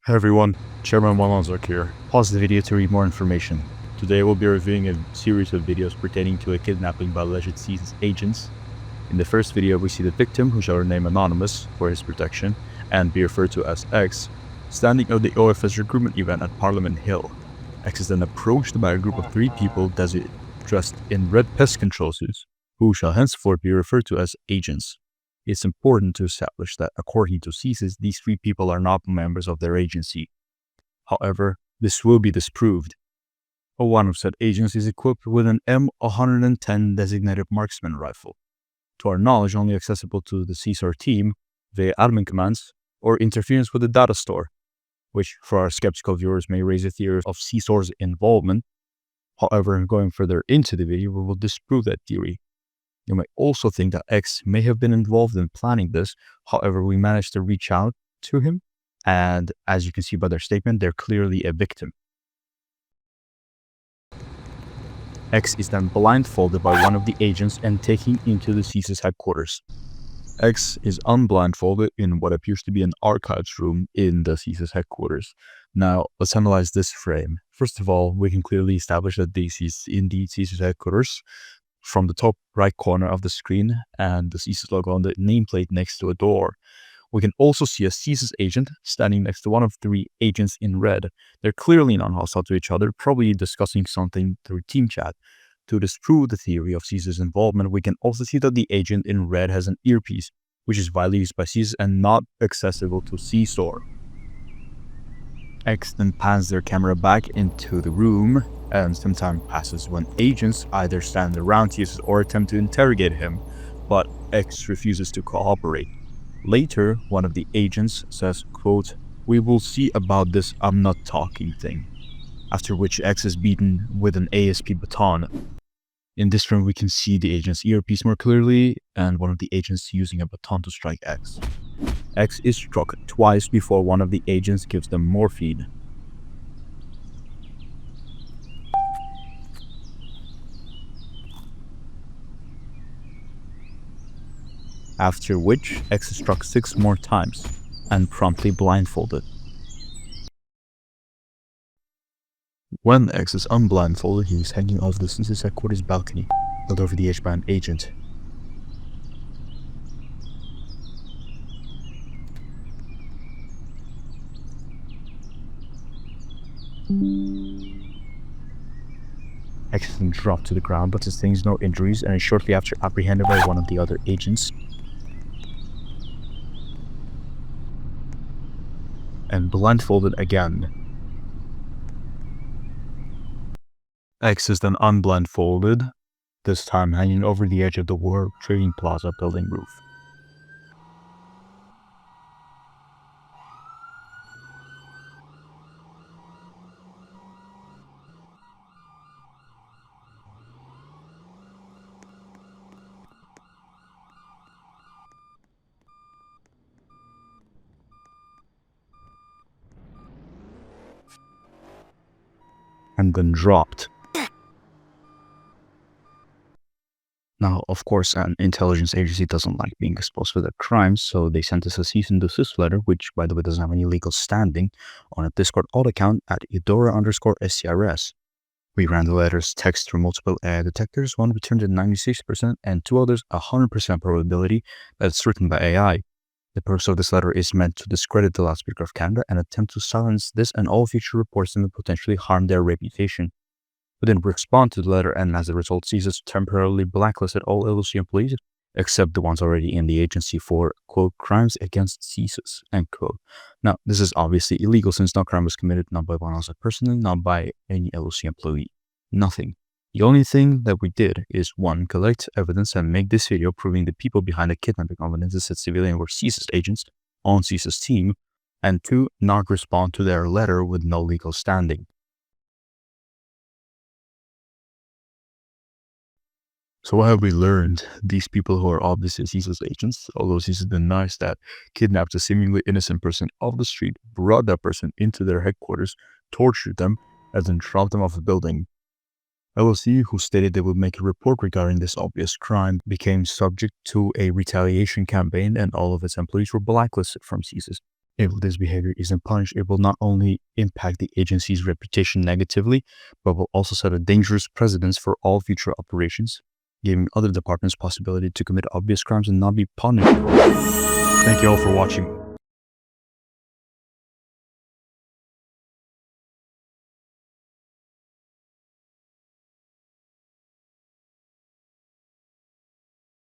Hey everyone, Chairman Walonzok here. Pause the video to read more information. Today we'll be reviewing a series of videos pertaining to a kidnapping by alleged CSIS agents. In the first video, we see the victim, who shall remain anonymous for his protection and be referred to as X, standing at the OFS recruitment event at Parliament Hill. X is then approached by a group of 3 people dressed in red pest control suits, who shall henceforth be referred to as agents. It's important to establish that, according to CSIS, these 3 people are not members of their agency. However, this will be disproved. One of said agents is equipped with an M110 designated marksman rifle, to our knowledge only accessible to the CSIS team via admin commands or interference with the data store, which for our skeptical viewers may raise a theory of CSIS involvement. However, going further into the video, we will disprove that theory. You may also think that X may have been involved in planning this. However, we managed to reach out to him, and as you can see by their statement, they're clearly a victim. X is then blindfolded by one of the agents and taken into the CSIS headquarters. X is unblindfolded in what appears to be an archives room in the CSIS headquarters. Now, let's analyze this frame. First of all, we can clearly establish that this is indeed CSIS headquarters from the top right corner of the screen, and the CSIS logo on the nameplate next to a door. We can also see a CSIS agent standing next to one of 3 agents in red. They're clearly non-hostile to each other, probably discussing something through team chat. To disprove the theory of CSIS involvement, we can also see that the agent in red has an earpiece, which is widely used by CSIS and not accessible to CSOR. X then pans their camera back into the room, and some time passes when agents either stand around CSIS or attempt to interrogate him, but X refuses to cooperate. Later, one of the agents says, quote, "We will see about this I'm not talking thing," after which X is beaten with an ASP baton. In this frame, we can see the agent's earpiece more clearly, and one of the agents using a baton to strike X. X is struck twice before one of the agents gives them morphine. After which, X is struck 6 more times and promptly blindfolded. When X is unblindfolded, he is hanging off the CSIS headquarters balcony, held over the edge by an agent. X is then dropped to the ground but sustains no injuries and is shortly after apprehended by one of the other agents and blindfolded again. X is then unblindfolded, this time hanging over the edge of the World Trading Plaza building roof. And then dropped. Now, of course, an intelligence agency doesn't like being exposed for their crimes, so they sent us a cease and desist letter, which, by the way, doesn't have any legal standing, on a Discord alt account at Eudora_SCRS. We ran the letter's text through multiple AI detectors. One returned at 96% and 2 others 100% probability that it's written by AI. The purpose of this letter is meant to discredit the Loudspeaker of Canada and attempt to silence this and all future reports that potentially harm their reputation. We didn't respond to the letter, and as a result, CSIS temporarily blacklisted all LOC employees, except the ones already in the agency for, quote, crimes against CSIS, end quote. Now, this is obviously illegal since no crime was committed, not by one person personally, not by any LOC employee. Nothing. The only thing that we did is 1. Collect evidence and make this video proving the people behind the kidnapping of an innocent civilian were CSIS agents on CSIS team, and 2. Not respond to their letter with no legal standing. So what have we learned? These people who are obviously CSIS agents, although CSIS denies that, kidnapped a seemingly innocent person off the street, brought that person into their headquarters, tortured them, and then dropped them off a building. LOC, who stated they would make a report regarding this obvious crime, became subject to a retaliation campaign, and all of its employees were blacklisted from CSIS. If this behavior isn't punished, it will not only impact the agency's reputation negatively, but will also set a dangerous precedence for all future operations, giving other departments possibility to commit obvious crimes and not be punished. Thank you all for watching.